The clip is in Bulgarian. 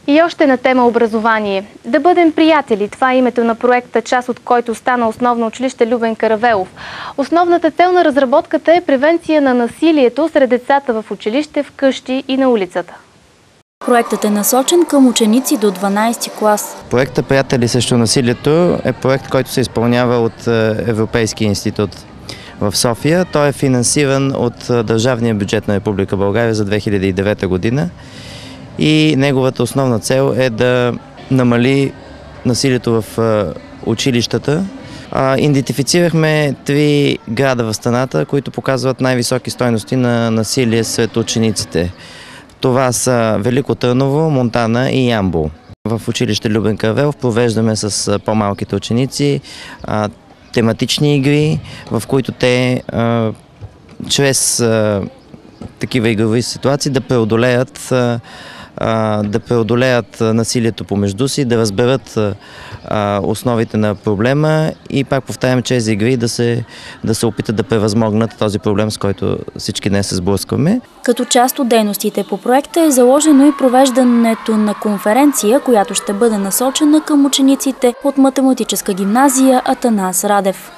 И още на тема образование. Да бъдем приятели. Това е името на проекта, част от който стана основно училище Любен Каравелов. Основната цел на разработката е превенция на насилието сред децата в училище, вкъщи и на улицата. Проектът е насочен към ученици до 12 клас. Проектът "Приятели срещу насилието" е проект, който се изпълнява от Европейския институт в София. Той е финансиран от държавния бюджет на Република България за 2009 година и неговата основна цел е да намали насилието в училищата. Идентифицирахме 3 града в страната, които показват най-високи стойности на насилие сред учениците. Това са Велико Търново, Монтана и Ямбол. В училище Любен Каравелов провеждаме с по-малките ученици тематични игри, в които те чрез такива игрови ситуации да преодолеят насилието помежду си, да разберат основите на проблема и пак повтарям, чрез игри да се опитат да превъзмогнат този проблем, с който всички днес се сблъскваме. Като част от дейностите по проекта е заложено и провеждането на конференция, която ще бъде насочена към учениците от математическа гимназия Атанас Радев.